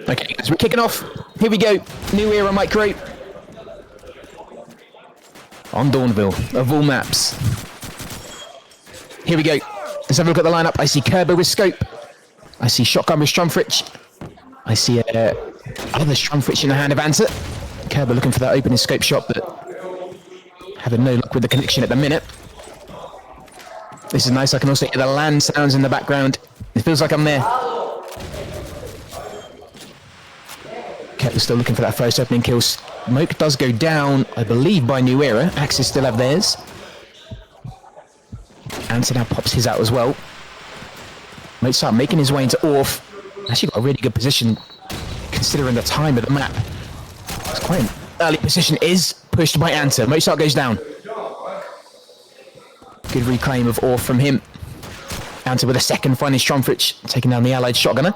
Okay, so we're kicking off. Here we go. NEWERA MiCRO. On Dawnville, of all maps. Here we go. Let's have a look at the lineup. I see Kerber with scope. I see shotgun with Stromfrich. I see other Stromfrich in the hand of Anta. Kerber looking for that opening scope shot, but having no luck with the connection at the minute. This is nice. I can also hear the LAN sounds in the background. It feels like I'm there. Kerber's still looking for that first opening kill. Smoke does go down, I believe, by NEWERA. Axis still have theirs. Anta now pops his out as well. Mozart making his way into Orf. Actually got a really good position considering the time of the map. It's quite an early position. Is pushed by Anta. Mozart goes down. Good reclaim of Orf from him. Anta with a second, finding Stromfrich, taking down the allied shotgunner.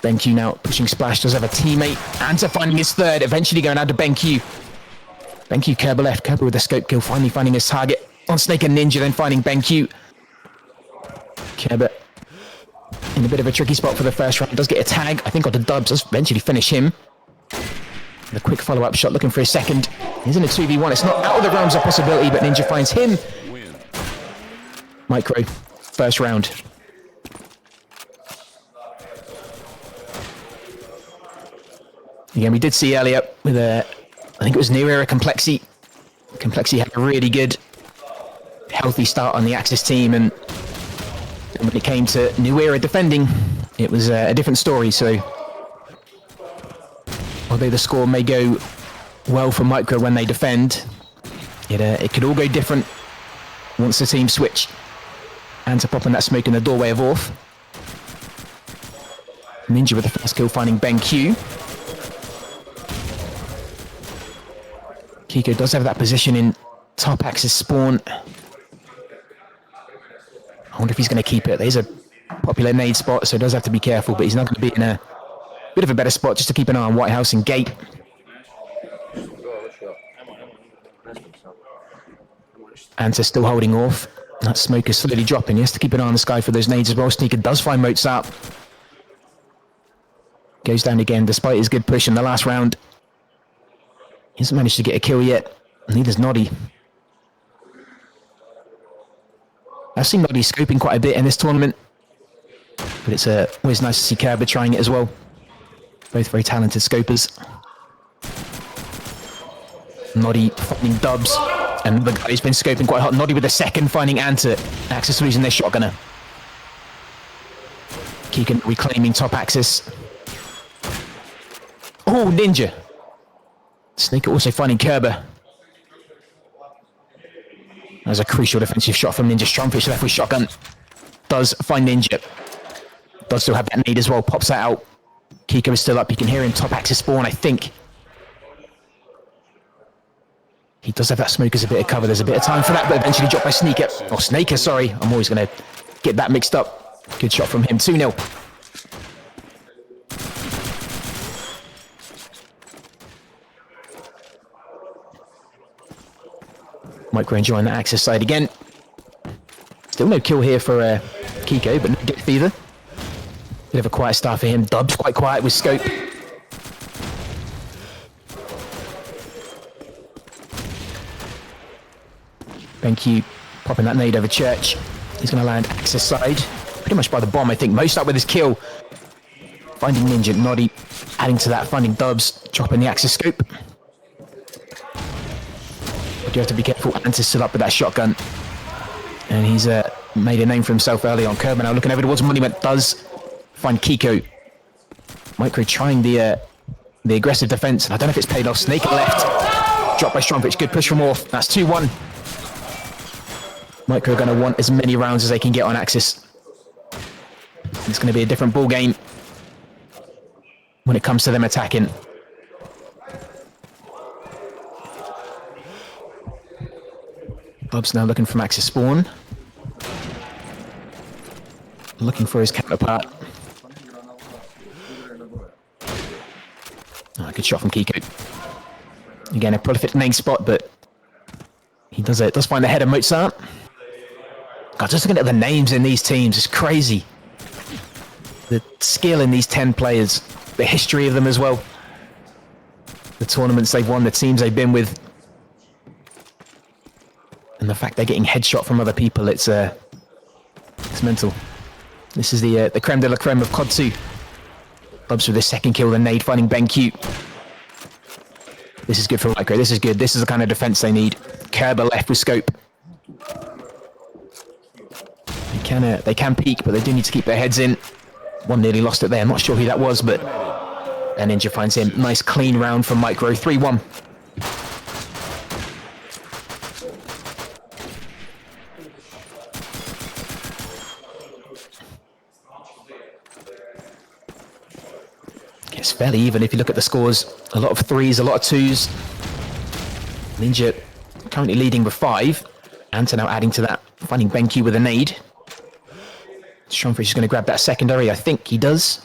BenQ now pushing Splash, does have a teammate. Anta finding his third, eventually going out to BenQ. BenQ, Kerber left. Kerber with the scope kill, finally finding his target. On Snake and Ninja, then finding BenQ. Kerber in a bit of a tricky spot for the first round. Does get a tag, I think, on the dubs. Does eventually finish him. The quick follow-up shot, looking for a second. He's in a 2v1. It's not out of the realms of possibility, but Ninja finds him. MiCRO, first round. Again, we did see earlier with I think it was NEWERA Complexi. Complexi had a really good, healthy start on the Axis team, and when it came to NEWERA defending, it was a different story. So, although the score may go well for MiCRO when they defend, it could all go different once the team switch. Anta popping that smoke in the doorway of Orf. Ninja with the first kill, finding BenQ. Kiko does have that position in top axis spawn. I wonder if he's going to keep it. There's a popular nade spot, so he does have to be careful, but he's not going to be in a bit of a better spot just to keep an eye on White House and Gate. Anta still holding off. That smoke is slowly dropping. He has to keep an eye on the sky for those nades as well. Sneaker does find Mozart. Goes down again despite his good push in the last round. He hasn't managed to get a kill yet. Neither's Noddy. I've seen Noddy scoping quite a bit in this tournament, but it's always nice to see Kerber trying it as well. Both very talented scopers. Noddy finding dubs, and the guy who's been scoping quite hot. Noddy with the second, finding Anta. Axis losing their shotgunner. Keegan reclaiming top axis. Oh, Ninja. Snake also finding Kerber. That was a crucial defensive shot from Ninja. Stromfrich left with shotgun. Does find Ninja. Does still have that nade as well. Pops that out. Kiko is still up. You can hear him top axis spawn, I think. He does have that smoke as a bit of cover. There's a bit of time for that, but eventually dropped by Sneaker. Oh, Snaker, sorry. I'm always going to get that mixed up. Good shot from him. 2-0. MiCRO enjoying the Axis side again. Still no kill here for Kiko, but no depth either. Bit of a quiet start for him. Dubs quite quiet with scope. BenQ popping that nade over Church. He's going to land Axis side. Pretty much by the bomb, I think. Most up with his kill. Finding Ninja. Noddy adding to that. Finding Dubs. Dropping the Axis scope. You have to be careful. Anta's still up with that shotgun, and he's made a name for himself early on. Kerber now looking over towards Monument. Does find Kiko. MiCRO trying the aggressive defense, and I don't know if it's paid off. Snake left, dropped by Stromfrich. Good push from Orf. That's 2-1. MiCRO going to want as many rounds as they can get on Axis. It's going to be a different ball game when it comes to them attacking. Bub's now looking from Axis spawn. Looking for his counterpart. Oh, good shot from Kiko. Again, a prolific nade spot, but he does find the head of Mozart. God, just looking at the names in these teams, it's crazy. the skill in these 10 players, the history of them as well, the tournaments they've won, the teams they've been with, and the fact they're getting headshot from other people, it's mental. This is the creme de la creme of CoD2. Bubs with his second kill, the nade finding BenQ. This is good for MiCRO, this is good. This is the kind of defense they need. Kerber left with scope. They can peek, but they do need to keep their heads in. One nearly lost it there, I'm not sure who that was, but Ninja finds him. Nice clean round from MiCRO, 3-1. It's fairly even if you look at the scores. A lot of threes, a lot of twos. Ninja currently leading with 5. Anta now adding to that, finding BenQ with a nade. Strongfish is going to grab that secondary. I think he does.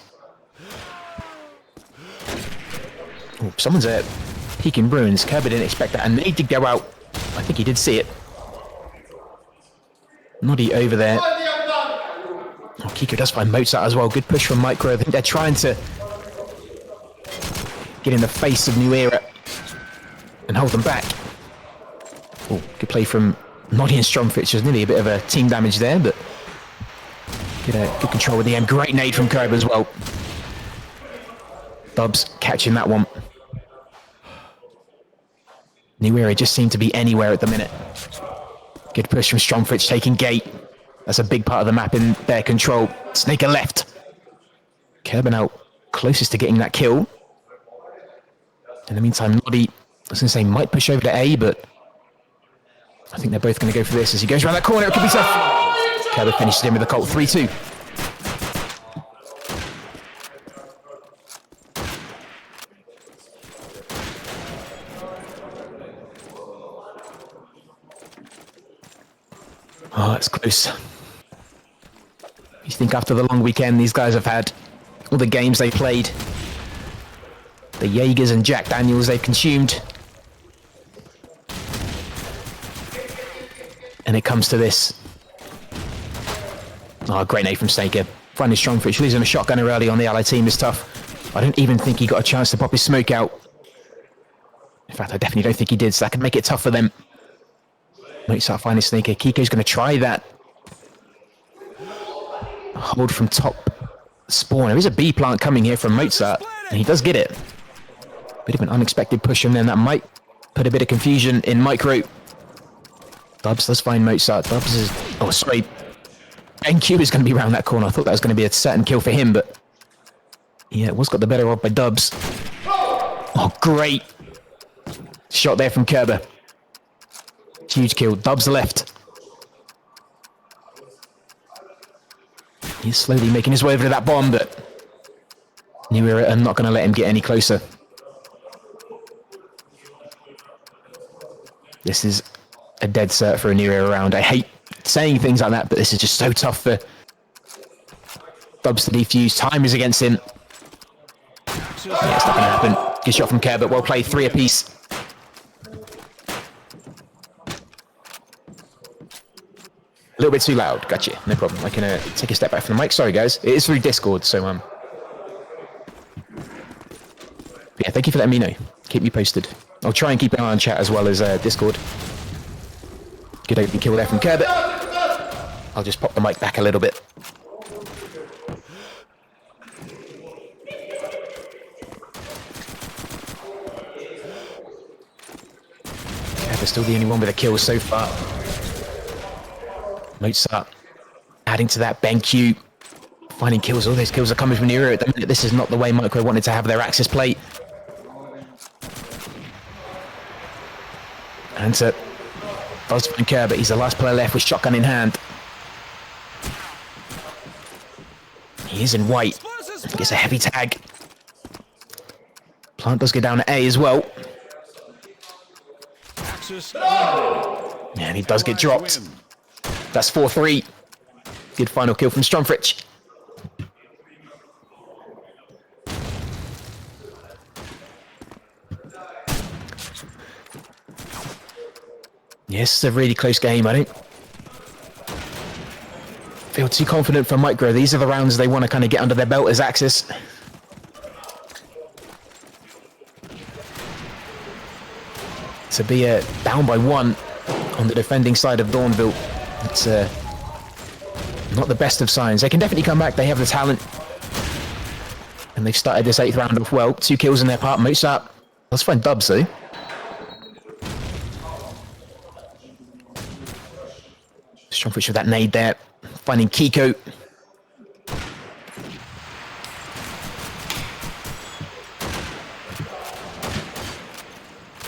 Oh, someone's peeking ruins. Kerber didn't expect that. And nade did go out. I think he did see it. Noddy over there. Oh, Kiko does find Mozart as well. Good push from MiCRO. I think they're trying to get in the face of NEWERA and hold them back. Oh, good play from Noddy and Strongfish. There's nearly a bit of a team damage there, but good control with the end. Great nade from Kerber as well. Dubs catching that one. NEWERA just seem to be anywhere at the minute. Good push from Strongfish taking gate. That's a big part of the map in their control. Snaker left. Kerber now closest to getting that kill. In the meantime, Noddy, I was going to say, might push over to A, but I think they're both going to go for this. As he goes around that corner, it could be tough. Kerber finishes him with a Colt, 3-2. Oh, it's close. You think after the long weekend these guys have had, all the games they played, the Jaegers and Jack Daniels they've consumed, and it comes to this. Oh, great nade from Snaker. Finding Strongfish, losing a shotgunner early on the Allied team is tough. I don't even think he got a chance to pop his smoke out. In fact, I definitely don't think he did, so that can make it tough for them. Mozart finding Snaker. Kiko's going to try that hold from top spawn. There is a B plant coming here from Mozart, and he does get it. Bit of an unexpected push from them. That might put a bit of confusion in MiCRO. Dubs does find Mozart. Dubs is... Oh, sorry. NQ is going to be around that corner. I thought that was going to be a certain kill for him, but... Yeah, it was got the better of by Dubs. Oh, great shot there from Kerber. Huge kill. Dubs left. He's slowly making his way over to that bomb, but NEWERA are not going to let him get any closer. This is a dead cert for a NEWERA round. I hate saying things like that, but this is just so tough for Dubs to defuse. Time is against him. Yeah, it's not going to happen. Good shot from Kerber. Well played. 3 apiece. A little bit too loud. Gotcha. No problem. I can take a step back from the mic. Sorry, guys. It is through Discord, so yeah, thank you for letting me know. Keep me posted. I'll try and keep an eye on chat as well as Discord. Good open kill there from Kerber. I'll just pop the mic back a little bit. Kerber's still the only one with a kill so far. Mozart adding to that. BenQ finding kills. All those kills are coming from NEWERA at the minute. This is not the way MiCRO wanted to have their access plate. And to does find Kerber. He's the last player left with shotgun in hand. He is in white. Gets a heavy tag. Plant does go down to A as well. And he does get dropped. That's 4-3. Good final kill from Strongfish. Yes, it's a really close game. I don't feel too confident for MiCRO. These are the rounds they want to kind of get under their belt as Axis. To be down by 1 on the defending side of Dawnville, it's not the best of signs. They can definitely come back. They have the talent. And they've started this 8th round off well. 2 kills in their part. Mozart. Let's find dubs though. Strong push with that nade there. Finding Kiko.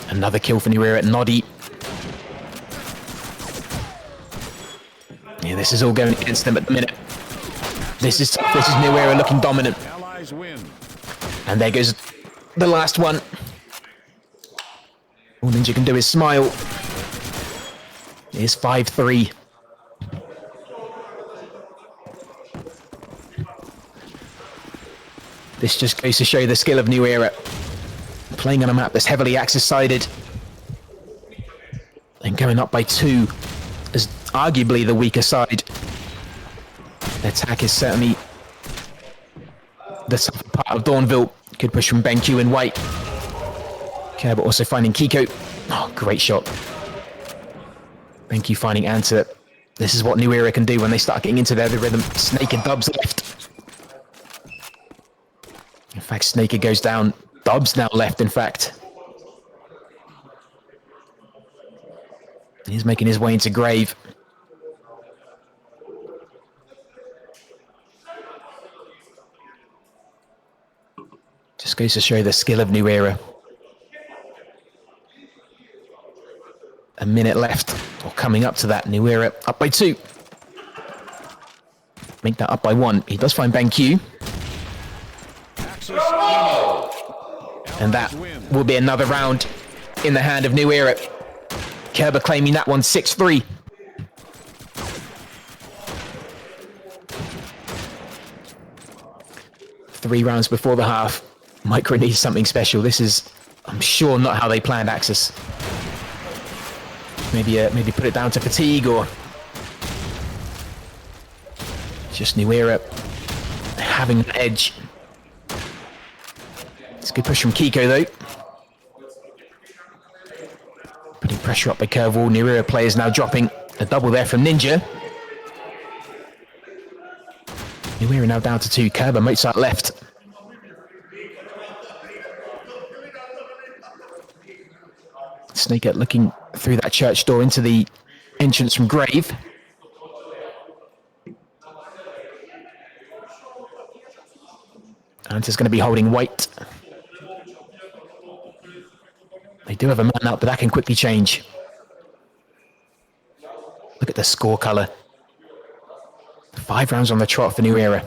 Another kill for NEWERA at Noddy. Yeah, this is all going against them at the minute. This is NEWERA looking dominant. And there goes the last one. All Ninja can do is smile. It is 5-3. This just goes to show the skill of NEWERA. Playing on a map that's heavily Axis-sided. And going up by 2 is arguably the weaker side. The attack is certainly the tougher part of Dawnville. Good push from BenQ and White. Okay, but also finding Kiko. Oh, great shot. BenQ finding Anta. This is what NEWERA can do when they start getting into their rhythm. Snaker dubs left. In fact, Snaker goes down. Dubs now left, in fact. He's making his way into Grave. Just goes to show the skill of NEWERA. A minute left, or coming up to that. NEWERA up by 2. Make that up by 1. He does find BenQ. And that will be another round in the hand of NEWERA. Kerber claiming that one 6-3. Three rounds before the half. MiCRO needs something special. This is, I'm sure, not how they planned Axis. Maybe put it down to fatigue, or just NEWERA having an edge. It's a good push from Kiko though. Putting pressure up by curve wall. NEWERA players now dropping a double there from Ninja. NEWERA now down to 2. Kerber, Mozart left. Snaker looking through that church door into the entrance from Grave. Anta's going to be holding White. They do have a man up, but that can quickly change. Look at the score color. 5 rounds on the trot for NEWERA.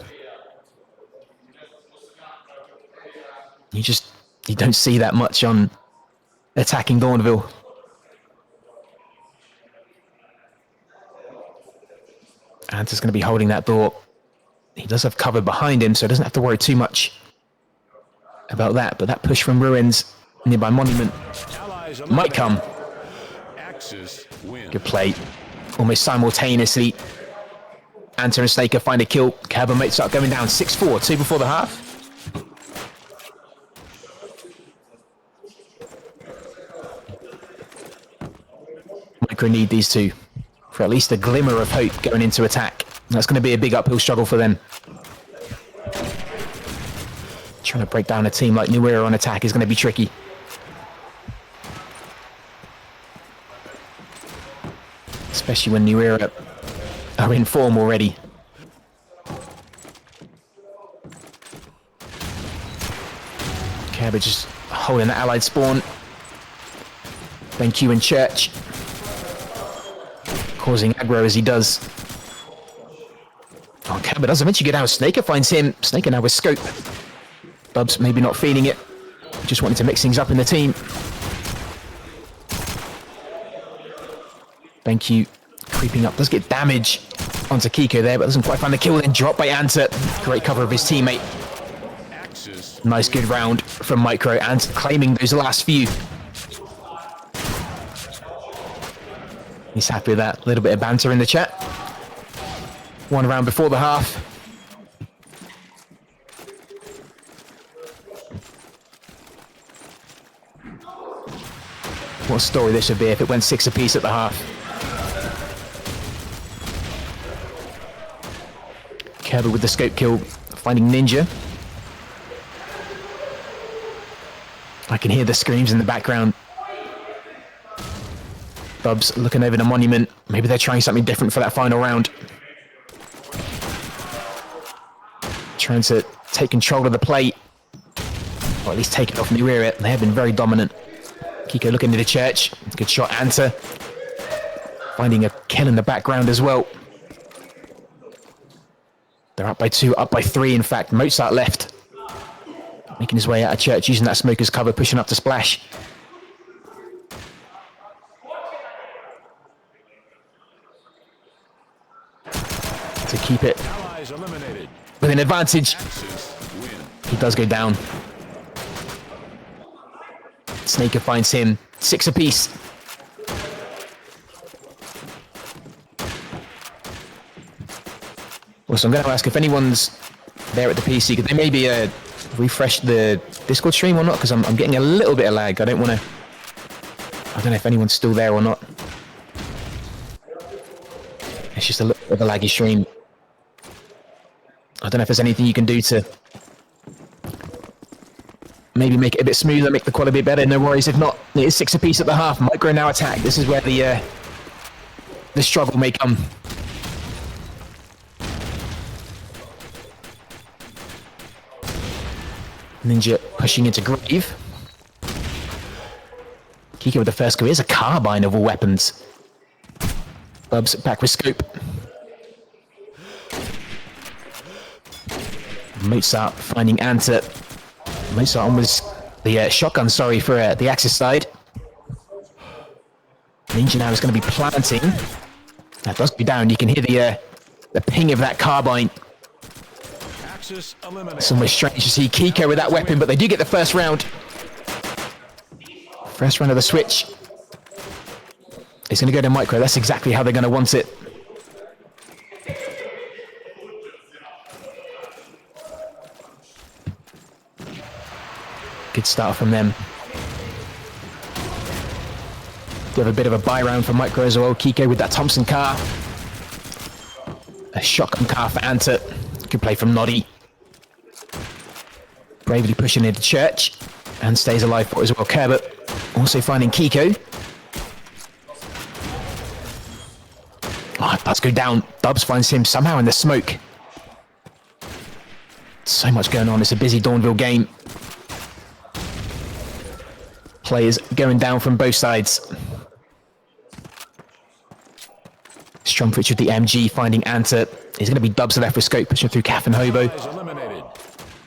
You don't see that much on attacking Dawnville. Anta's going to be holding that door. He does have cover behind him, so he doesn't have to worry too much about that. But that push from Ruins nearby Monument might come. Good play. Almost simultaneously. Anta and Snaker find a kill. Kerber Mozart going down 6-4, 2 before the half. MiCRO need these two for at least a glimmer of hope going into attack. That's going to be a big uphill struggle for them. Trying to break down a team like NEWERA on attack is going to be tricky. Especially when NEWERA are in form already. Kerber just holding the allied spawn. BenQ and Church. Causing aggro as he does. Oh, Kerber does eventually get out. Snaker finds him. Snaker now with scope. Bubs maybe not feeling it. Just wanting to mix things up in the team. BenQ creeping up. Does get damage onto Kiko there, but doesn't quite find the kill. Then dropped by Anta. Great cover of his teammate. Nice good round from MiCRO. Anta claiming those last few. He's happy with that. A little bit of banter in the chat. One round before the half. What a story this would be if it went 6 apiece at the half. Kerber with the scope kill, finding Ninja. I can hear the screams in the background. Bubs looking over the monument. Maybe they're trying something different for that final round. Trying to take control of the plate. Or at least take it off NEWERA. They have been very dominant. Kiko looking into the church. Good shot, Anta. Finding a kill in the background as well. They're up by 2, up by 3 in fact. Mozart left. Making his way out of church, using that smoke as cover, pushing up to splash. To keep it with an advantage. He does go down. Snaker finds him. 6 apiece. Well, so I'm going to ask if anyone's there at the PC. Could they maybe refresh the Discord stream or not? Because I'm getting a little bit of lag. I don't know if anyone's still there or not. It's just a little bit of a laggy stream. I don't know if there's anything you can do to maybe make it a bit smoother, make the quality a bit better. No worries if not. It is 6 apiece at the half. MiCRO now attack. This is where the struggle may come. Ninja pushing into Grave. Kiko with the first go. Here's a carbine of all weapons. Bubs back with scope. Mozart finding Anta. Mozart on with the shotgun, sorry, for the Axis side. Ninja now is going to be planting. That does go down. You can hear the ping of that carbine. Somewhere strange to see Kiko with that weapon, but they do get the first round. First round of the switch. It's going to go to MiCRO. That's exactly how they're going to want it. Good start from them. Do have a bit of a buy round for MiCRO as well. Kiko with that Thompson car. A shotgun car for Anta. Good play from Noddy. Bravely pushing into church. And stays alive for it as well. Kerber also finding Kiko. Oh, it does go down. Dubs finds him somehow in the smoke. So much going on. It's a busy Dawnville game. Players going down from both sides. Strumfrich with the MG finding Anta. He's going to be Dubs left with scope, pushing through Caff and Hobo.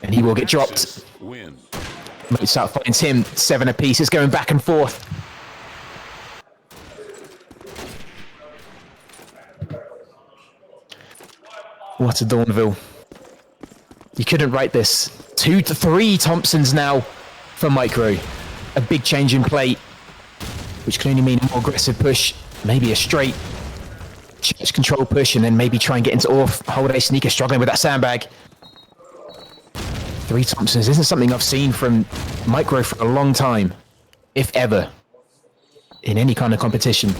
And he will get dropped. Mozart finds him. 7 apiece. It's going back and forth. What a Dawnville. You couldn't write this. 2 to 3 Thompsons now for MiCRO. A big change in play, which can only mean a more aggressive push, maybe a straight church control push, and then maybe try and get into off. Holiday Sneaker struggling with that sandbag. 3 Thompsons isn't something I've seen from MiCRO for a long time, if ever, in any kind of competition.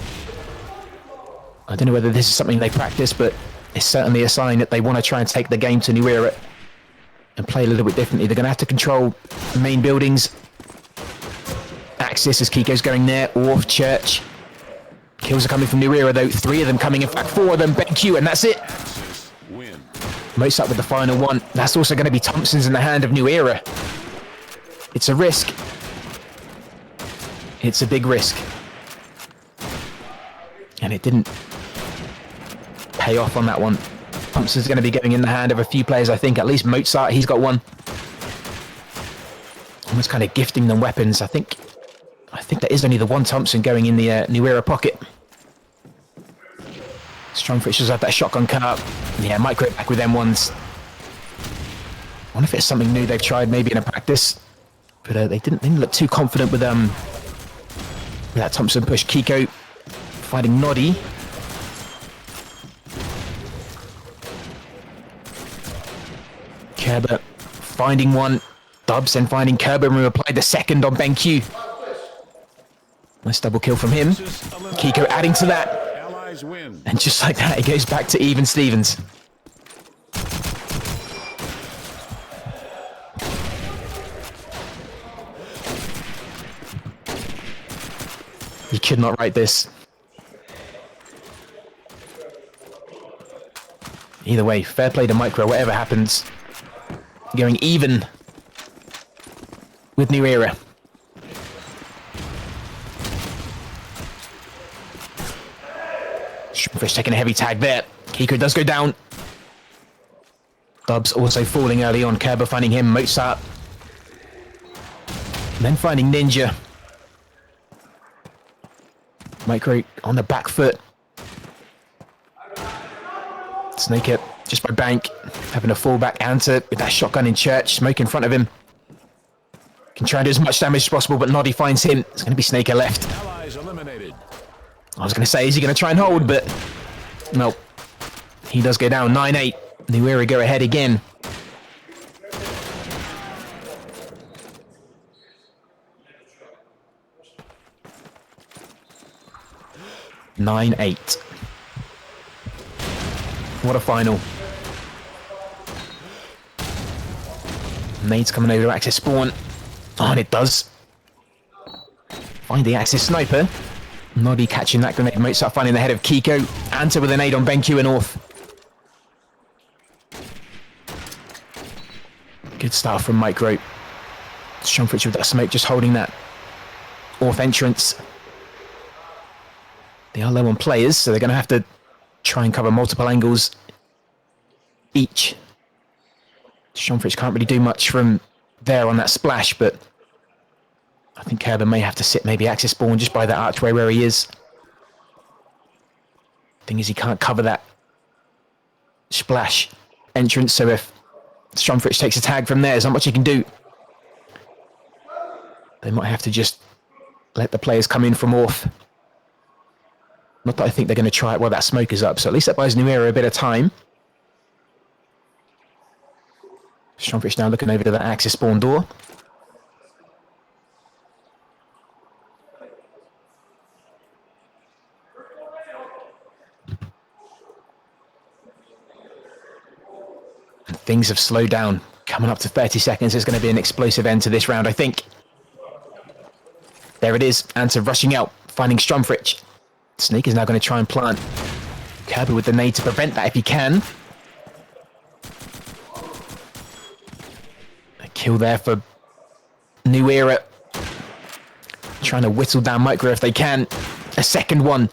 I don't know whether this is something they practice, but it's certainly a sign that they want to try and take the game to NEWERA and play a little bit differently. They're going to have to control the main buildings. Axis as Kiko's going there, off church. Kills are coming from NEWERA though. 3 of them coming, in fact 4 of them. BenQ, and that's it. Mozart with the final one. That's also going to be Thompson's in the hand of NEWERA. It's a risk. It's a big risk. And it didn't pay off on that one. Thompson's going to be going in the hand of a few players, I think. At least Mozart, he's got one. Almost kind of gifting them weapons. I think there is only the one Thompson going in the NEWERA pocket. Strumfrich has had that shotgun car. Yeah, MiCRO back with them ones. I wonder if it's something new they've tried maybe in a practice. But they didn't look too confident with that Thompson push. Kiko fighting Noddy. Kerber finding one. Dubs and finding Kerber and applied the second on BenQ. Nice double kill from him. Kiko adding to that. And just like that, it goes back to even Stevens. You could not write this. Either way, fair play to MiCRO, whatever happens. Going even with NEWERA. Fish taking a heavy tag there. Kiko does go down. Dubs also falling early on. Kerber finding him. Mozart. And then finding Ninja. MiCRO on the back foot. Snake it just by bank. Having a fallback answer with that shotgun in church. Smoke in front of him. Can try and do as much damage as possible, but Noddy finds him. It's going to be Snaker left. Allies eliminated. I was going to say, is he going to try and hold? But no. He does go down. 9-8. NEWERA go ahead again. (9-8). What a final. Nades coming over to Axis spawn. Oh, and it does. Find the Axis sniper. Noddy catching that grenade. Mozart finding the head of Kiko. Anta with a nade on BenQ and North. Good start from MiCRO. Stromfritz with that smoke, just holding that Orth entrance. They are low on players, so they're going to have to try and cover multiple angles each. Stromfritz can't really do much from there on that splash, but I think Kerber may have to sit maybe Axis spawn just by that archway where he is. Thing is, he can't cover that splash entrance, so if Stromfritz takes a tag from there, there's not much he can do. They might have to just let the players come in from Orth. Not that I think they're going to try it while that smoke is up, so at least that buys NEWERA a bit of time. Stromfritz now looking over to that Axis spawn door. And things have slowed down. Coming up to 30 seconds, there's going to be an explosive end to this round, I think. There it is, Anta rushing out, finding Stromfritz. Snake is now going to try and plant Kerber with the nade to prevent that if he can. A kill there for NEWERA. Trying to whittle down MiCRO if they can. A second one.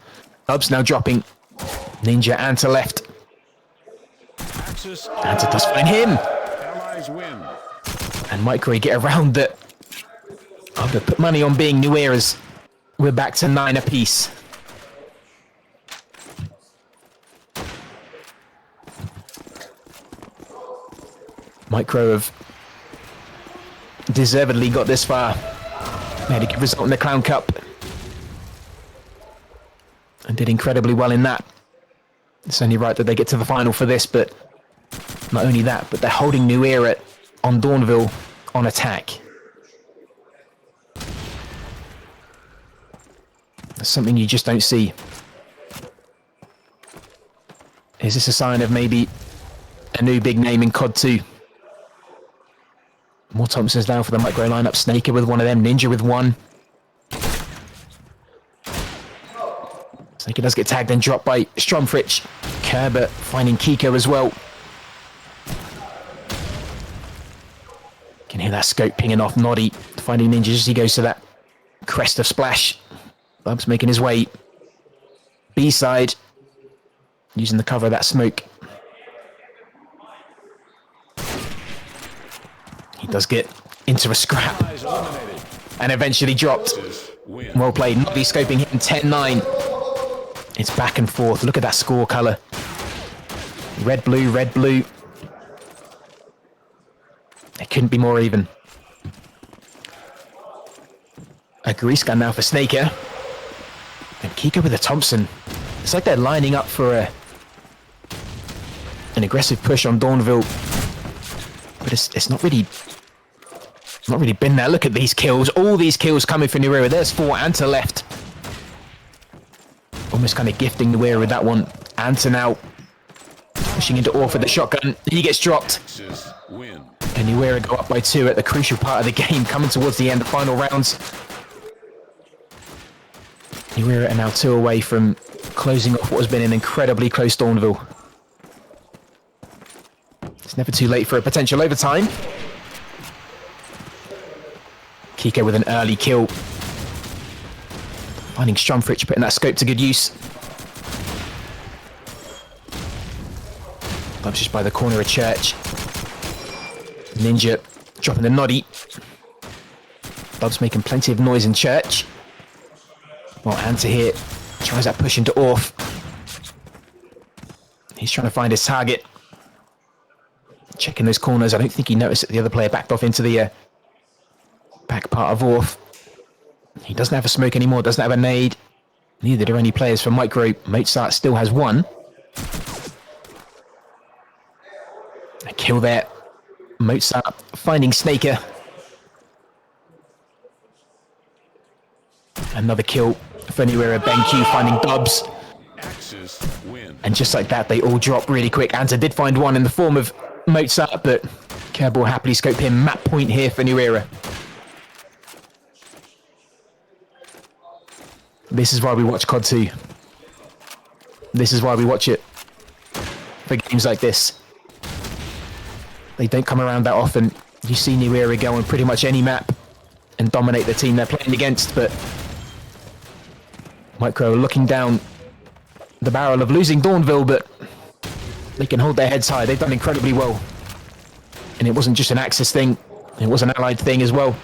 Dubs now dropping. Ninja Anta left. Anta does find him. And MiCRO get around that. I'm going to put money on being NEWERA's. We're back to 9 apiece. MiCRO have deservedly got this far. They had a good result in the Clown Cup. And did incredibly well in that. It's only right that they get to the final for this, but not only that, but they're holding NEWERA on Dawnville on attack. That's something you just don't see. Is this a sign of maybe a new big name in CoD2? More Thompsons down for the MiCRO lineup. Snaker with one of them. Ninja with one. Snaker does get tagged and dropped by Stromfritz. Kerber finding Kiko as well. Can hear that scope pinging off. Noddy finding Ninja as he goes to that crest of splash. Bubs making his way B-side. Using the cover of that smoke. He does get into a scrap and eventually dropped. Well played. Noddy scoping him 10-9. It's back and forth. Look at that score colour. Red, blue, red, blue. It couldn't be more even. A grease gun now for Snaker. And Kiko with a Thompson. It's like they're lining up for an aggressive push on Dawnville. But it's not really been there. Look at these kills. All these kills coming for NEWERA. There's 4 Anta left. Almost kind of gifting NEWERA with that one. Anta now pushing into Orf with the shotgun. He gets dropped. And NEWERA go up by 2 at the crucial part of the game, coming towards the end, the final rounds. NEWERA are now 2 away from closing off what has been an incredibly close Dawnville. It's never too late for a potential overtime. Kiko with an early kill. Finding Strumfrich, putting that scope to good use. Bubs just by the corner of church. Ninja dropping the noddy. Bubs making plenty of noise in church. Well, Anta here tries that push into Orf. He's trying to find his target. Checking those corners. I don't think he noticed that the other player backed off into the back part of Orf. He doesn't have a smoke anymore, doesn't have a nade. Neither do any players for MiCRO. Mozart still has 1. A kill there. Mozart finding Snaker. Another kill for NEWERA. BenQ finding Dubs. And just like that, they all drop really quick. Anta did find 1 in the form of Mozart, but Kerbal happily scope him. Map point here for NEWERA. This is why we watch CoD2. This is why we watch it. For games like this. They don't come around that often. You see NEWERA go on pretty much any map and dominate the team they're playing against, but MiCRO are looking down the barrel of losing Dawnville, but they can hold their heads high. They've done incredibly well. And it wasn't just an Axis thing, it was an allied thing as well.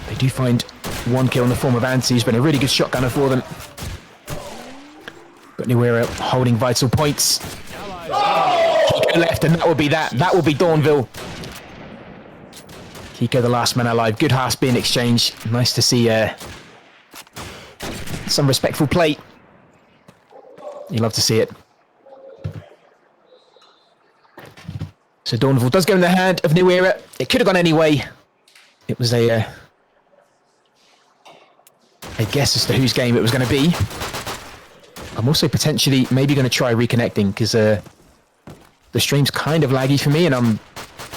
They do find 1 kill in the form of Anta, who's been a really good shotgunner for them. But NEWERA holding vital points. Kiko left, and that will be that. That will be Dawnville. Kiko, the last man alive. Good half being exchanged. Nice to see some respectful play. You love to see it. So Dawnville does go in the hand of NEWERA. It could have gone any way. It was a guess as to whose game it was going to be. I'm also potentially maybe going to try reconnecting because the stream's kind of laggy for me, and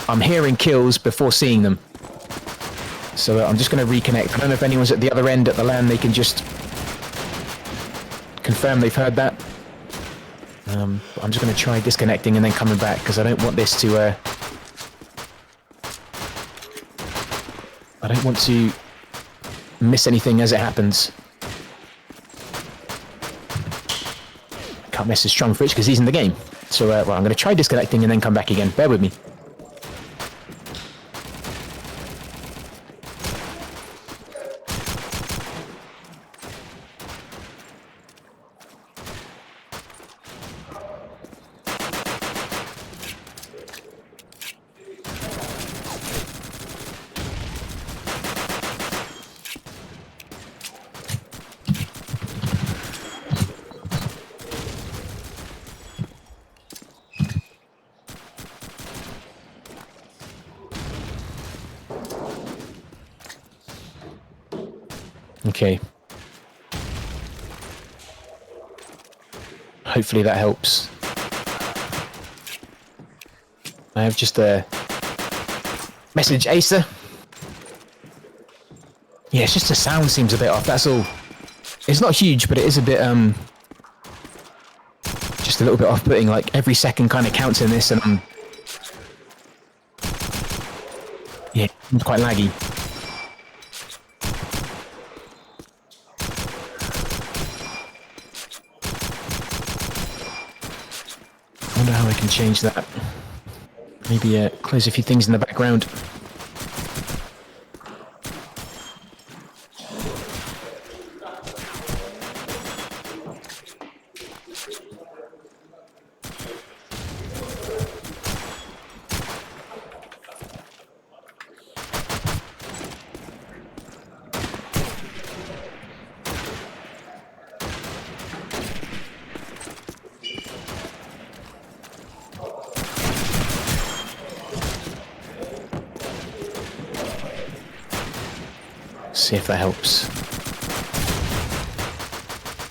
I'm hearing kills before seeing them. So I'm just going to reconnect. I don't know if anyone's at the other end at the LAN. They can just confirm they've heard that. I'm just going to try disconnecting and then coming back because I don't want this to. I don't want to miss anything as it happens. Can't miss his Strumfrich because he's in the game. So well, I'm going to try disconnecting and then come back again. Bear with me. Okay. Hopefully that helps. I have just a message Acer. Yeah, it's just the sound seems a bit off, that's all. It's not huge, but it is a bit, just a little bit off-putting, like every second kind of counts in this, and yeah, it's quite laggy. I wonder how I can change that. Maybe close a few things in the background. see if that helps.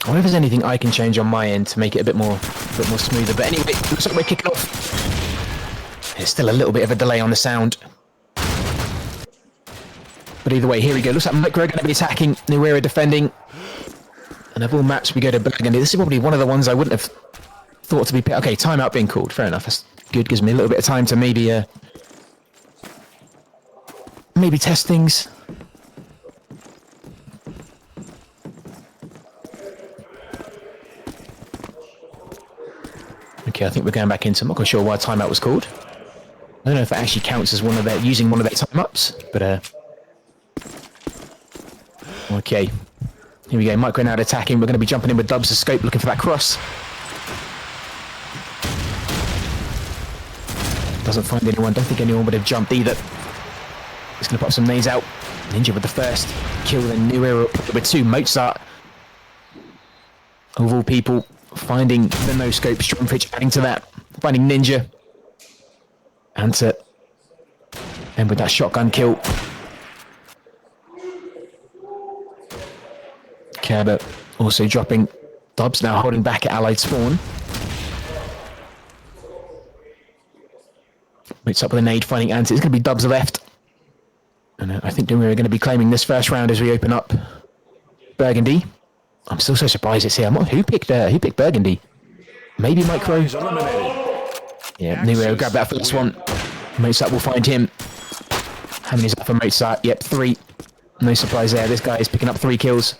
I wonder if there's anything I can change on my end to make it a bit more smoother. But anyway, looks like we're kicking off. There's still a little bit of a delay on the sound. But either way, here we go. Looks like MiCRO going to be attacking, NEWERA defending. And of all maps, we go to Burgundy. This is probably one of the ones I wouldn't have thought to be... Okay, timeout being called. Fair enough. That's good. Gives me a little bit of time to maybe test things. Okay, I think we're going back into... I'm not quite sure why timeout was called. I don't know if that actually counts as using one of their time-ups, but... Okay, here we go. MiCRO now attacking. We're going to be jumping in with Dubs' scope, looking for that cross. Doesn't find anyone. Don't think anyone would have jumped either. He's going to pop some nades out. Ninja with the first kill, then NEWERA with 2. Mozart, of all people, finding the no-scope. Stromfridge adding to that. Finding Ninja. And with that shotgun kill. Kerber also dropping. Dubs now holding back at Allied spawn. Meets up with a nade, finding Ant. It's going to be Dubs left. And I think we're going to be claiming this first round as we open up Burgundy. I'm still so surprised it's here. Who picked Burgundy? Maybe MiCRO? Yeah, NEWERA grab that first one. Mozart will find him. How many is that for Mozart? Yep, 3. No surprise there. This guy is picking up 3 kills.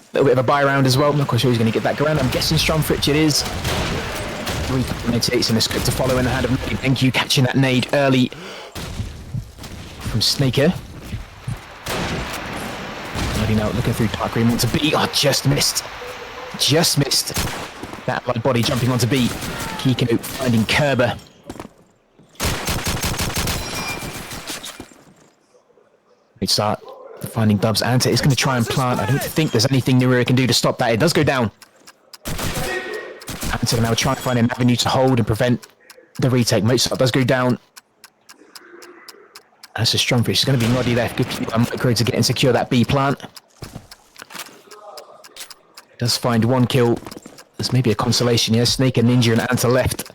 A little bit of a buy round as well. I'm not quite sure he's going to get that go around. I'm guessing Stromfridge it is. 3 takes in the script to follow in the hand of Thank you, catching that nade early from Snaker. Maybe now looking through dark green onto B. Oh, just missed. Just missed. That light body jumping onto B. Kiko finding Kerber. Great start. Finding Dubs. Anta is going to try and plant. I don't think there's anything NEWERA can do to stop that. It does go down. Anta now trying to find an avenue to hold and prevent the retake. Mozart does go down. That's a strong fish. It's going to be Roddy left. Good keep on MiCRO to get and secure that B plant. Does find 1 kill. There's maybe a consolation here. Snake and Ninja and Anta left.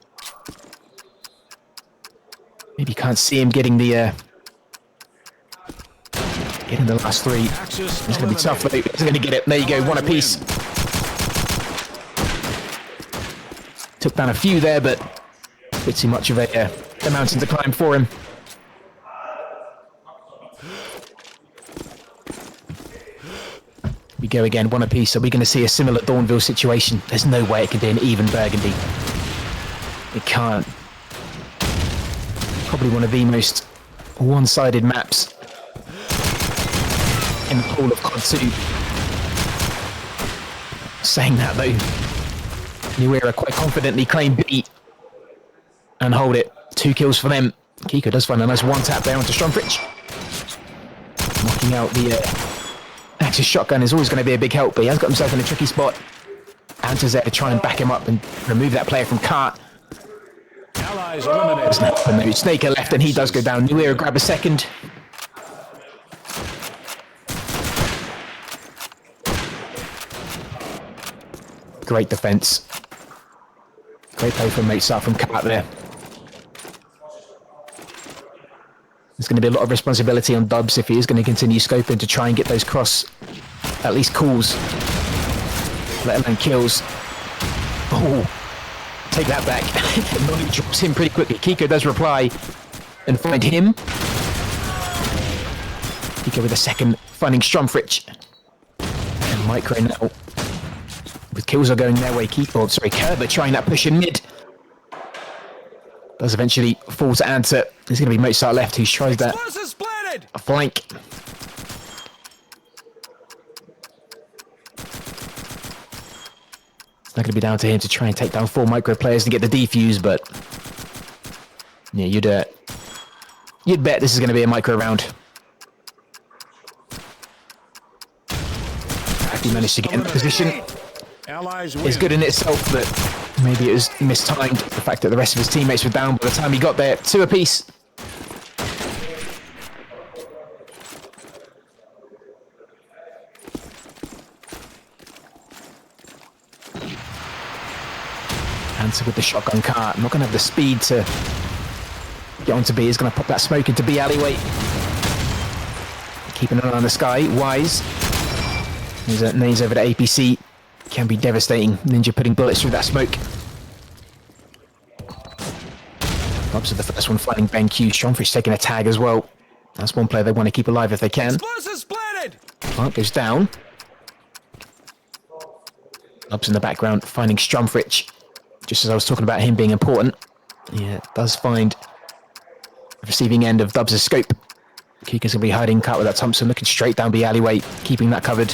Maybe can't see him getting the last 3. It's going to be tough though. He's going to get it. There you go. 1 apiece. Took down a few there, but a bit too much of a mountain to climb for him. We go again, 1 apiece. Are we going to see a similar Dawnville situation? There's no way it can be an even Burgundy. It can't. Probably one of the most one-sided maps in the pool of CoD2. Saying that though, NEWERA quite confidently claim B and hold it. 2 kills for them. Kiko does find a nice 1-tap there onto Stromfridge. Knocking out the Axis shotgun is always going to be a big help, but he has got himself in a tricky spot. Anta's there to try and back him up and remove that player from cart. Allies eliminated. Snaker left and he does go down. NEWERA grab a second. Great defense. Great play from Mozart from cart there. There's going to be a lot of responsibility on Dubs if he is going to continue scoping to try and get those cross, at least calls, let alone kills. Oh, take that back. Nolly drops him pretty quickly. Kiko does reply and find him. Kiko with a second, finding Stromfridge. And MiCRO now, with kills are going their way. Kerber trying that push in mid. Does eventually fall to Anta. There's going to be Mozart left who tries that a flank. It's not going to be down to him to try and take down 4 MiCRO players to get the defuse, but yeah, you'd bet this is going to be a MiCRO round. Actually managed to get in the position. It's good in itself, but Maybe it was mistimed, the fact that the rest of his teammates were down by the time he got there. 2 apiece. Answer with the shotgun car. Not going to have the speed to get onto B. He's going to pop that smoke into B alleyway. Keeping an eye on the sky. Wise. There's a nades over to APC. Can be devastating. Ninja putting bullets through that smoke. Bobs are the first one fighting BenQ. Stromfish taking a tag as well. That's one player they want to keep alive if they can. Explosives planted! Plant goes down. Bobs in the background finding Stromfish. Just as I was talking about him being important. Yeah, does find the receiving end of Dubs' scope. Kika's going to be hiding cut with that Thompson, looking straight down the alleyway, keeping that covered.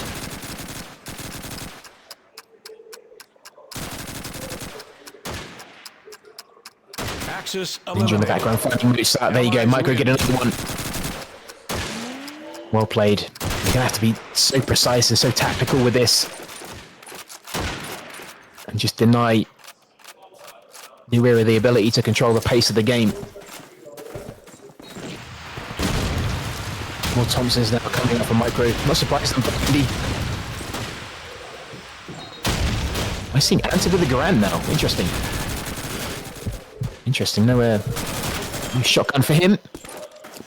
Axis Ninja in the background fighting Moose. There you go, MiCRO get another one. Well played. You're going to have to be so precise and so tactical with this. And just deny NEWERA the ability to control the pace of the game. More Thompsons now coming up from MiCRO. Not surprised on Burgundy. I see Anta with the Garand now. Interesting. Interesting. No shotgun for him.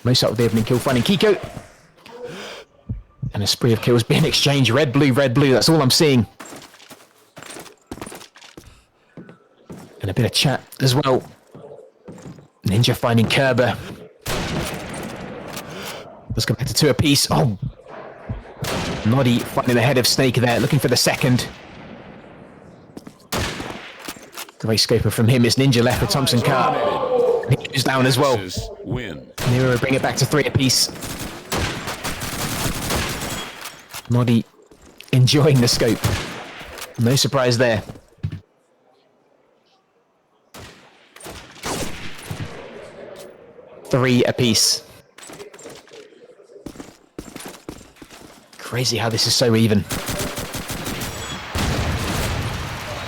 Most out of the opening kill finding Kiko. And a spree of kills being exchanged. Red, blue, red, blue. That's all I'm seeing. And a bit of chat as well. Ninja finding Kerber. Let's go back to 2 apiece. Oh! Noddy finding the head of Snake there, looking for the second. Great scoper from him. It's Ninja left for Thompson Car. He's down as well. NEWERA bring it back to 3 apiece. Noddy enjoying the scope. No surprise there. Three apiece. Crazy how this is so even.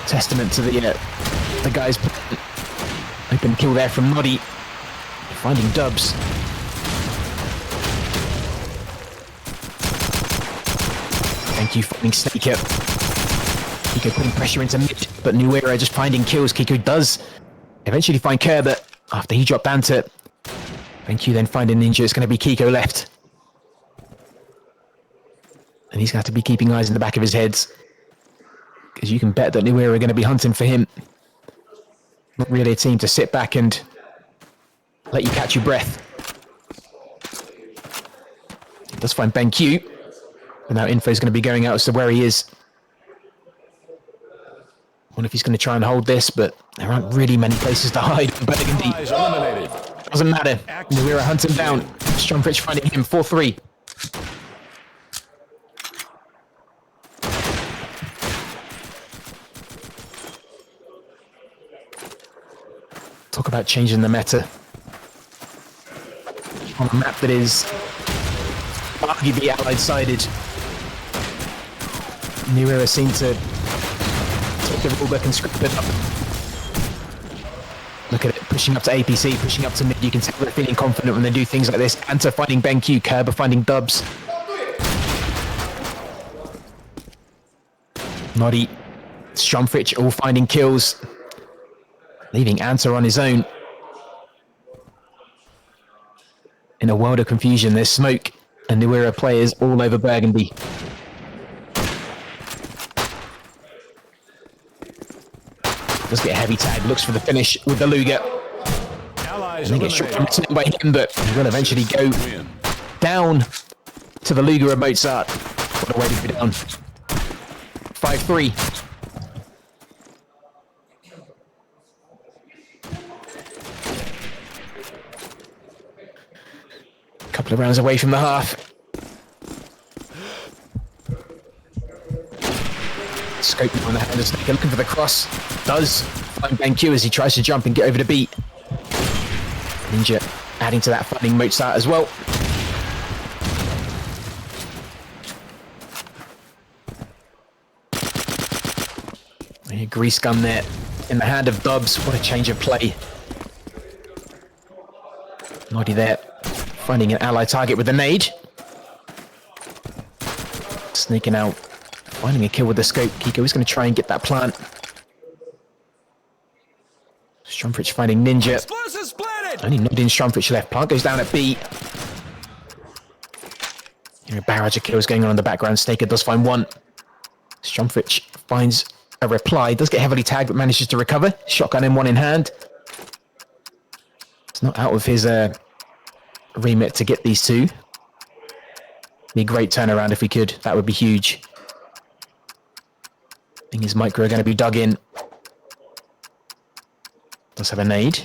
Testament to the guys. Open kill there from Noddy. Finding Dubs. Thank you for finding Snake up. Kiko putting pressure into mid, but NEWERA just finding kills. Kiko does eventually find Kerber after he dropped Anta. Thank you then finding Ninja. It's going to be Kiko left. And he's going to have to be keeping eyes in the back of his head. Because you can bet that NEWERA are going to be hunting for him. Not really a team to sit back and let you catch your breath. Let's find BenQ. And now info is going to be going out as to where he is. I wonder if he's going to try and hold this, but there aren't really many places to hide on Burgundy. Doesn't matter. NEWERA hunts him down. Stromfish finding him 4-3. Talk about changing the meta. On a map that is arguably Allied-sided, NEWERA seem to take the rulebook and script it up. Look at it, pushing up to APC, pushing up to mid. You can tell they're feeling confident when they do things like this. Anta finding BenQ, Kerber finding Dubs. Noddy, Stromfish all finding kills. Leaving Anta on his own. In a world of confusion, there's smoke and NEWERA players all over Burgundy. Does get a heavy tag, looks for the finish with the Luger. And then gets shot from by him, but he will eventually go down to the Luger of Mozart. What a way to go down. 5-3. Couple of rounds away from the half. Scope on the hand of Snake, looking for the cross. Does find BenQ as he tries to jump and get over the beat. Ninja adding to that, finding Mozart as well. A grease gun there in the hand of Dubs. What a change of play. Noddy there, finding an ally target with a nade. Sneaking out, finding a kill with the scope. Kiko is going to try and get that plant. Strumfrich finding Ninja. Explosives planted. Only Noddy and Strumfrich left. Plant goes down at B. A barrage of kills going on in the background. Snaker does find one. Strumfrich finds a reply. Does get heavily tagged, but manages to recover. Shotgun in one in hand. It's not out of his remit to get these two. Be a great turnaround if we could. That would be huge. I think his MiCRO are going to be dug in. Does have a nade.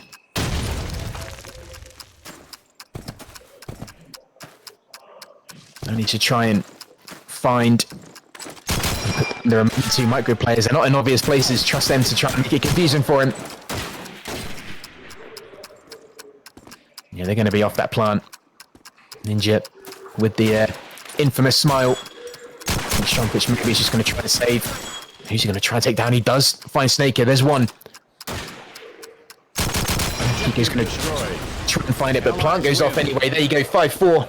I need to try and find the remaining two MiCRO players. They're not in obvious places. Trust them to try and make it confusing for him. Yeah, they're going to be off that plant. Ninja with the infamous smile. Strumfrich maybe he's just going to try to save. Who's he going to try and take down? He does find Snaker. There's one. I think he's going to try and find it, but plant goes off anyway. There you go, 5-4.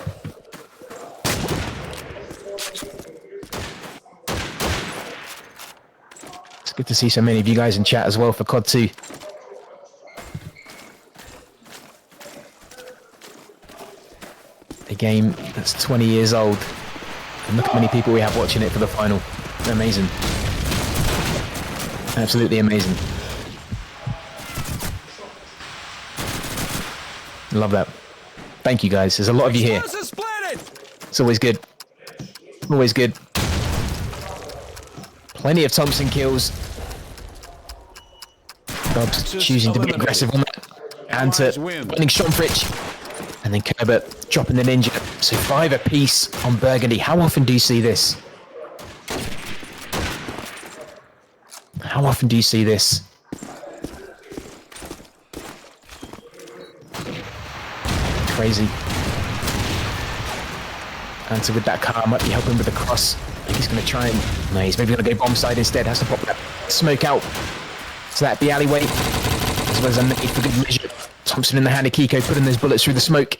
It's good to see so many of you guys in chat as well for CoD2. A game that's 20 years old. And look how many people we have watching it for the final. Amazing. Absolutely amazing. Love that. Thank you guys. There's a lot of you here. It's always good. Always good. Plenty of Thompson kills. Dobbs choosing to be aggressive on that. And to finding Strumfrich. And then Kerber dropping the Ninja. So 5 apiece on Burgundy. How often do you see this? How often do you see this? Crazy. Answer with that car might be helping with the cross. I think he's going to try and... No, he's maybe going to go bomb side instead. Has to pop that smoke out. So that the alleyway. As well as a nade for good measure. Thompson in the hand of Kiko, putting those bullets through the smoke.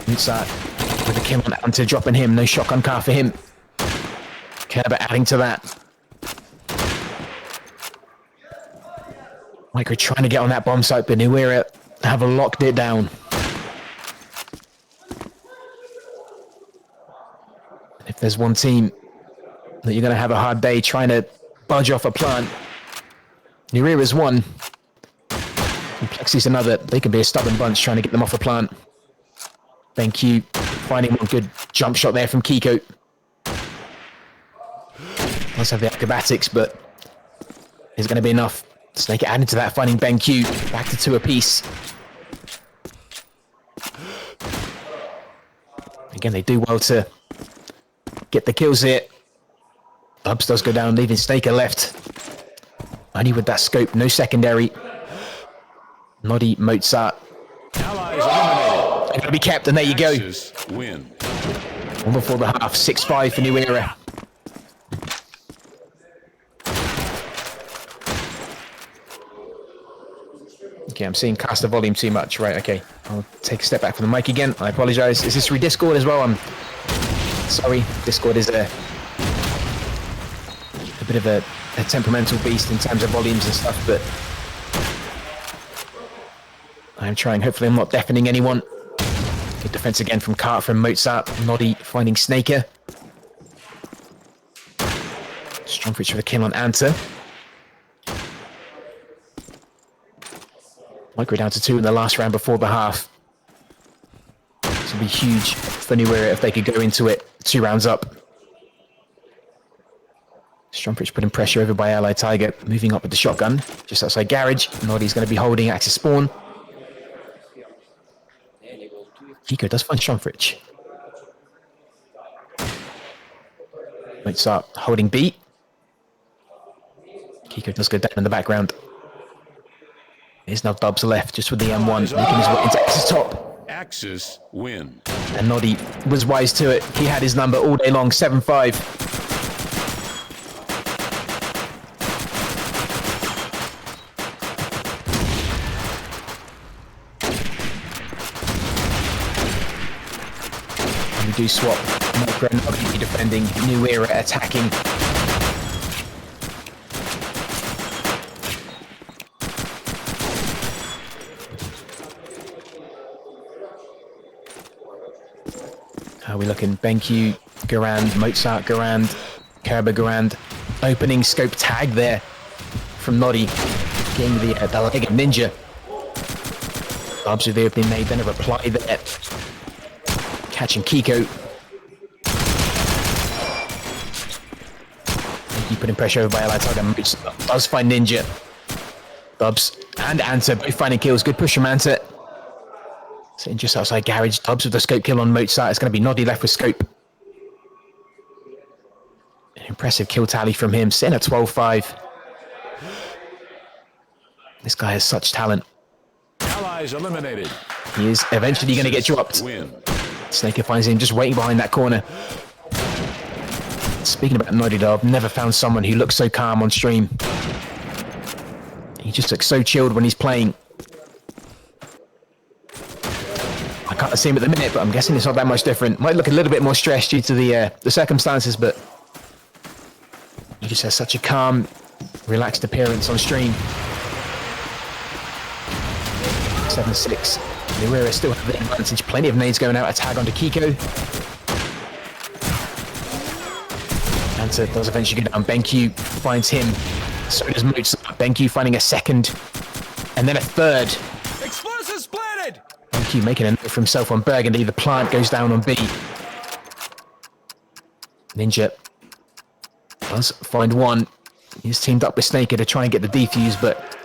Inside with a kill on Anta, dropping him. No shotgun car for him. Kerber adding to that. MiCRO trying to get on that bomb site, but NEWERA have locked it down. If there's one team that you're going to have a hard day trying to budge off a plant, NEWERA's one. Complexity's another. They can be a stubborn bunch trying to get them off a plant. Thank you. Finding one good jump shot there from Kiko. Must have the acrobatics, but is going to be enough. Snake adding to that, finding BenQ. Back to 2 apiece. Again, they do well to get the kills here. Dubs does go down, leaving Snaker left. Only with that scope, no secondary. Noddy, Mozart. They're going to be kept, and there you go. Win. One before the half, 6-5 for NEWERA. Okay, I'm seeing caster volume too much. Right, okay. I'll take a step back from the mic again. I apologize. Is this through Discord as well? I'm sorry. Discord is a bit of a temperamental beast in terms of volumes and stuff, but I'm trying. Hopefully I'm not deafening anyone. Good defense again from Cart, from Mozart. Noddy finding Snaker. Strumfrich with a kill on Anta. MiCRO down to 2 in the last round before the half. This would be huge for NEWERA if they could go into it 2 rounds up. Strumfrich putting pressure over by Ally Tiger, moving up with the shotgun just outside garage. Noddy's going to be holding Axis spawn. Kiko does find Strumfrich. Mozart holding B. Kiko does go down in the background. There's now Dubs left, just with the M1, making his way into Axis top. Axis win. And Noddy was wise to it. He had his number all day long, 7-5. And we do swap. MiCRO and LB defending. NEWERA attacking. How are we looking? BenQ, Garand, Mozart, Garand, Kerber, Garand. Opening scope tag there from Noddy. Getting the leg of Ninja. Bobs with the opening nade, then a reply there. Catching Kiko. BenQ putting pressure over by Allied target. Mozart does find Ninja. Bubs and Anta both finding kills. Good push from Anta. Sitting just outside garage. Dubs with the scope kill on Mozart. It's going to be Noddy left with scope. An impressive kill tally from him. Sitting at 12-5. This guy has such talent. Allies eliminated. He is eventually going to get dropped. Win. Snaker finds him just waiting behind that corner. Speaking about Noddy, though, I've never found someone who looks so calm on stream. He just looks so chilled when he's playing. I can't see him at the minute, but I'm guessing it's not that much different. Might look a little bit more stressed due to the circumstances, but he just has such a calm, relaxed appearance on stream. 7-6. NEWERA still have the advantage. Plenty of nades going out. A tag onto Kiko. Anta does eventually go down. BenQ finds him. So does Mozart. BenQ finding a second. And then a third. Explosives planted. BenQ making a note for himself on Burgundy. The plant goes down on B. Ninja does find one. He's teamed up with Snaker to try and get the defuse, but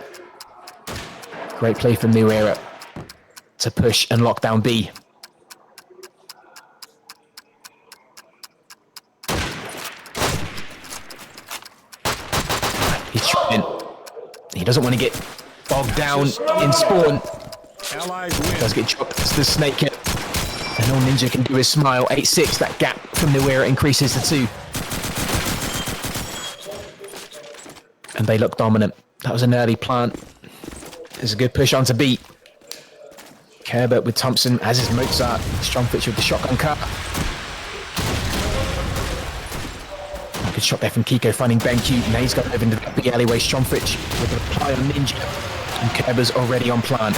great play from NEWERA to push and lock down B. He's trying. He doesn't want to get bogged down in spawn. Allies win. Does get dropped to the Snaker. And all Ninja can do is smile. 8-6. That gap from NEWERA increases to 2. And they look dominant. That was an early plant. There's a good push onto B. Kerber with Thompson, as is Mozart. Stromfitch with the shotgun cut. Good shot there from Kiko, finding BenQ. Nade's got over into the big alleyway. Stromfitch with a reply on Ninja. And Kerber's already on plant.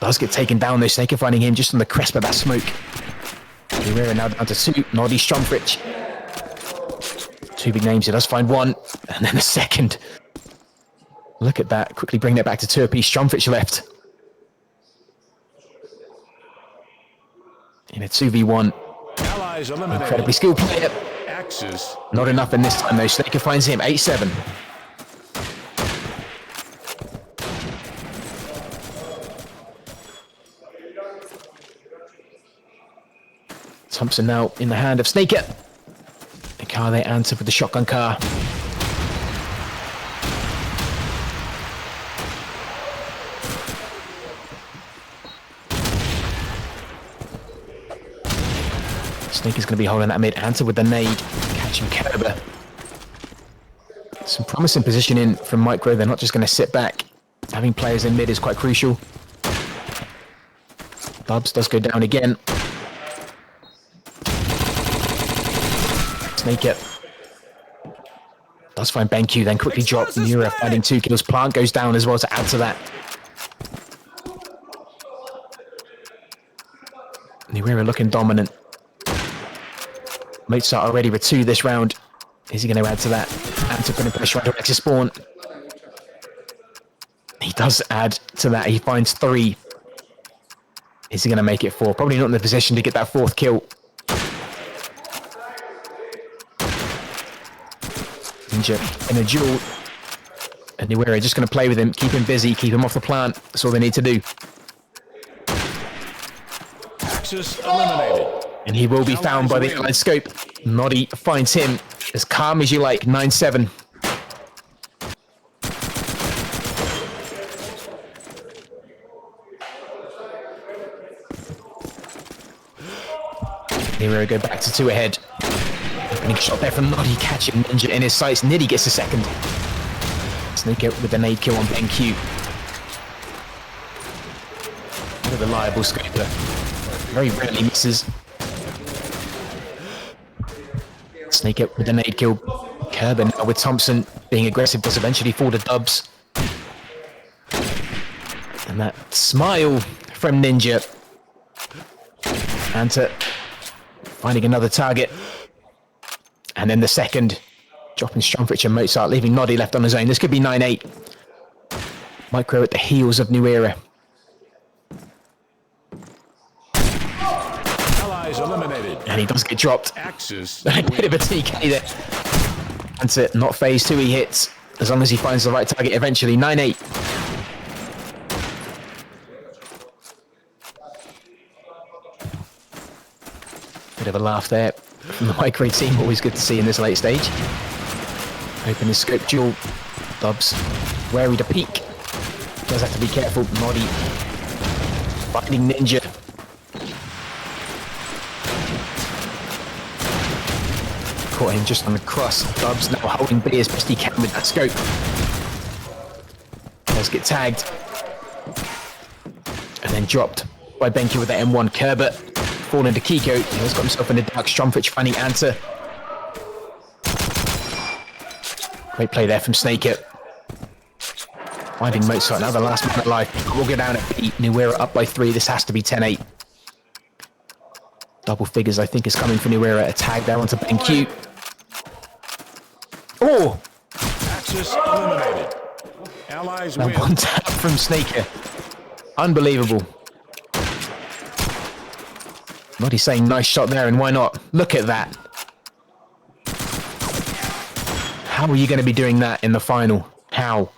Does get taken down though. Snaker finding him just on the crisp of that smoke. NEWERA now down to 2. Noddy, Stromfitch. 2 big names. He does find one. And then a second. Look at that. Quickly bring that back to 2 apiece. Stromfitch left. In a 2v1. Allies eliminated. Incredibly skilled player. Axis. Not enough in this time though. Snaker finds him. 8-7. Thompson now in the hand of Snaker. The car they answer with the shotgun car. Snaker's going to be holding that mid. Answer with the nade. Catching Kerber. Some promising positioning from MiCRO. They're not just going to sit back. Having players in mid is quite crucial. Bubs does go down again. Snaker does find BenQ, then quickly drop. NEWERA finding 2 kills. Plant goes down as well to add to that. NEWERA looking dominant. Mozart already with 2 this round. Is he going to add to that? Anta putting pressure on direct to spawn. He does add to that. He finds 3. Is he going to make it 4? Probably not in the position to get that 4th kill. Ninja in a duel. And NEWERA just going to play with him, keep him busy, keep him off the plant. That's all they need to do. Axis eliminated. And he will be found by the Allied scope. Noddy finds him as calm as you like. 9-7. NEWERA go back to 2 ahead. Opening shot there from Noddy, catching Ninja in his sights. Niddy gets a second. Snaker with the nade kill on BenQ. What a reliable scoper. Very rarely misses. Snake it with a nade kill. Kerber now with Thompson being aggressive does eventually fall to dubs. And that smile from Ninja. Anta finding another target. And then the second, dropping Strumfrich and Mozart, leaving Noddy left on his own. This could be 9-8. MiCRO at the heels of NEWERA. Allies eliminated. And he does get dropped. Axis. A bit of a TK there. Anta not phased who he hits, as long as he finds the right target eventually. 9-8. Bit of a laugh there from the MiCRO team, always good to see in this late stage. Open his scope duel. Dubs wary to peek. Does have to be careful. Noddy finding Ninja. Caught him just on the cross. Dubs now holding B as best he can with that scope. Does get tagged. And then dropped by BenQ with the M1. Kerber falling to Kiko. He has got himself in the dark. Strumfrich finding Anta. Great play there from Snake. Finding Mozart, now the last man alive. We'll go down at B. NEWERA up by 3. This has to be 10-8. Double figures, I think, is coming for NEWERA. A tag there onto BenQ. Oh! Axis eliminated. Allies Now win. one tap from Snake. Unbelievable. Noddy saying nice shot there, and why not? Look at that. How are you going to be doing that in the final? How?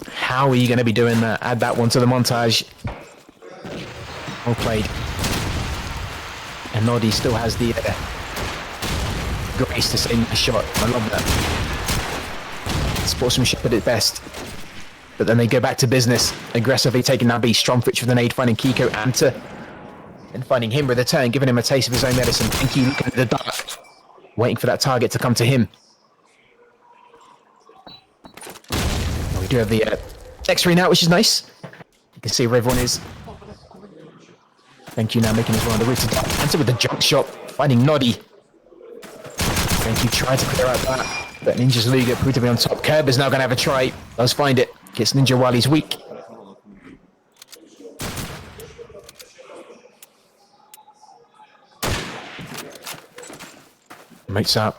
How are you going to be doing that? Add that one to the montage. Well played. And Noddy still has the grace to say nice shot. I love that. Sportsmanship at its best. But then they go back to business. Aggressively taking that B. Strumfrich with an aid, finding Kiko. Anta. And finding him with a turn, giving him a taste of his own medicine. BenQ looking at the dark. Waiting for that target to come to him. Well, we do have the X-ray now, which is nice. You can see where everyone is. BenQ now making his way on the route to dark. Anta with the jump shot, finding Noddy. BenQ tried to clear out that, but Ninja's Luger proved to be on top. Kerber's now going to have a try. Does find it. Gets Ninja while he's weak. Mozart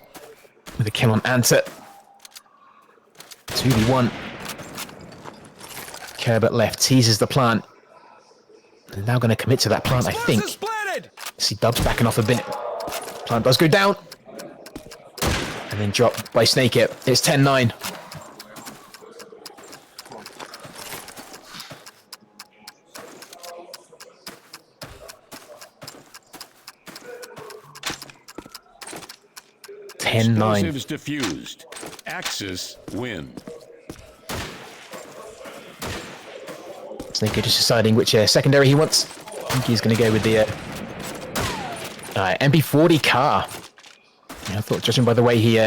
with a kill on Anta. 2v1. Kerber left, teases the plant. They're now going to commit to that plant, I think. See Dubs backing off a bit. Plant does go down. And then dropped by Snake. It's 10-9. Explosives diffused. Axis win. Snake just deciding which secondary he wants. I think he's going to go with the MP40 car. I thought, judging by the way he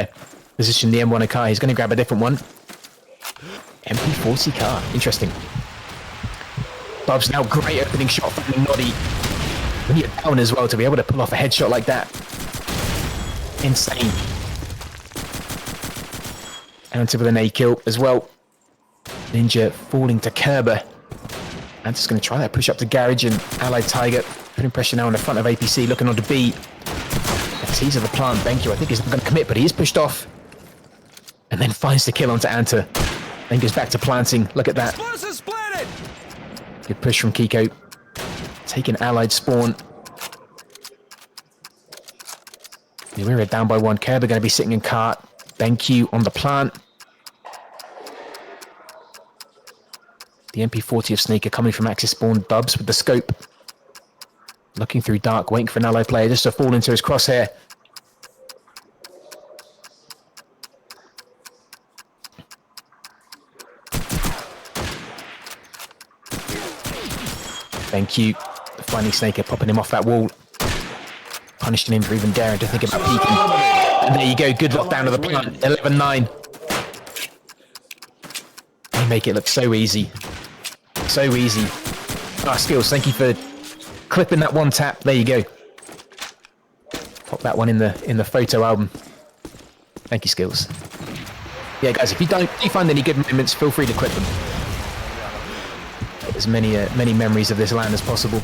positioned the M1 car, he's going to grab a different one. MP40 car. Interesting. Bob's now great opening shot from Noddy. When you're down as well, to be able to pull off a headshot like that. Insane. Anta with an A kill as well. Ninja falling to Kerber. Anta's going to try that push up to Garage, and Allied Tiger putting pressure now on the front of APC, looking on the B. A tease of the plant. BenQ, I think, is not going to commit, but he is pushed off. And then finds the kill onto Anta. Then goes back to planting. Look at that. Good push from Kiko. Taking Allied spawn. NEWERA down by 1. Kerber going to be sitting in cart. BenQ on the plant. The MP40 of Sneaker coming from Axis spawn. Dubs with the scope. Looking through dark, waiting for an allied player just to fall into his crosshair. BenQ finding Snaker, popping him off that wall. Punishing him for even daring to think about peeking. And there you go, good lockdown of the plant. 11-9. They make it look so easy. So easy. Ah, Skills, thank you for clipping that one tap. There you go. Pop that one in the photo album. Thank you, Skills. Yeah, guys, if you find any good moments, feel free to clip them. Get as many memories of this LAN as possible.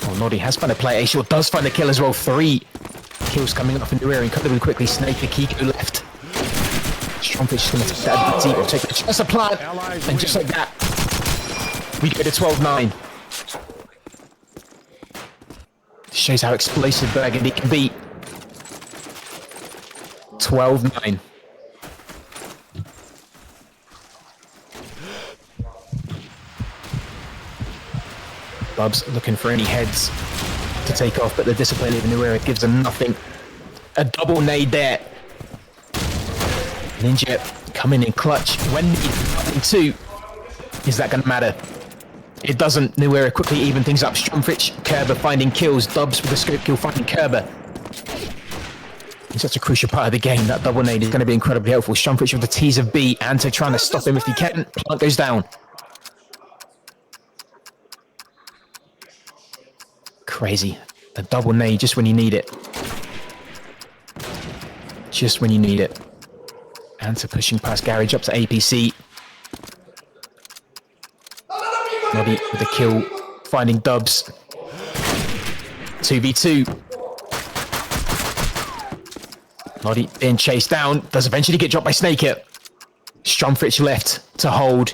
Oh, Noddy has found a play. A-Shore does find a kill as well. 3 kills coming up in the rear incredibly quickly. Snake, the Kiko left. Strongfish is going to take that ability or take a chance of plant. And just like that, we go to 12-9. Shows how explosive Burgundy can be. 12-9. Bubs looking for any heads to take off, but the discipline of NEWERA gives them nothing. A double nade there. Ninja coming in clutch when needed. 2. Is that going to matter? It doesn't. NEWERA quickly even things up. Stromfrich, Kerber finding kills. Dubs with a scope kill finding Kerber. It's such a crucial part of the game. That double nade is going to be incredibly helpful. Stromfrich with the tease of B. Anto trying to stop him if he can. Plant goes down. Crazy. A double nade just when you need it. Just when you need it. Anto pushing past Garage up to APC. Noddy with the kill, finding Dubs. 2v2. Noddy being chased down, does eventually get dropped by Snaker. Stromfrich left to hold.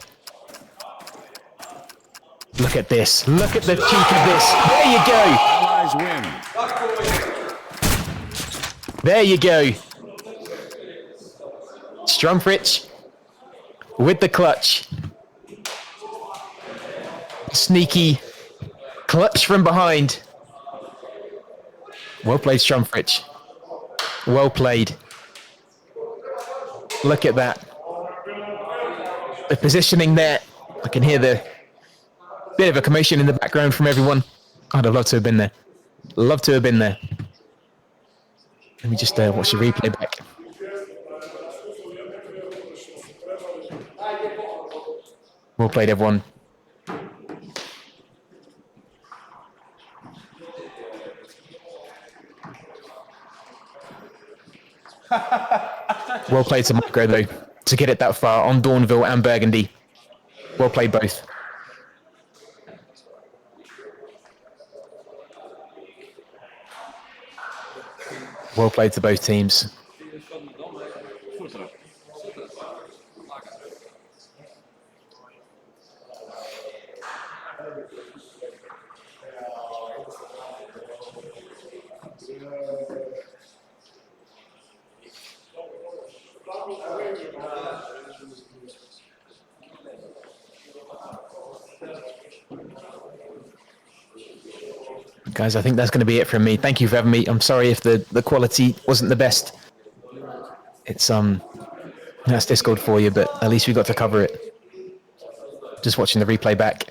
Look at this. Look at the cheek of this. There you go. Allies win. There you go. Stromfrich with the clutch. Sneaky clutch from behind. Well played, Stromfrich. Well played. Look at that. The positioning there. I can hear the bit of a commotion in the background from everyone. I'd have loved to have been there. Love to have been there. Let me just watch the replay back. Well played, everyone. Well played to MiCRO, though, to get it that far on Dawnville and Burgundy. Well played both. Well played to both teams. Guys, I think that's going to be it from me. Thank you for having me. I'm sorry if the quality wasn't the best. It's that's Discord for you, but at least we got to cover it. Just watching the replay back.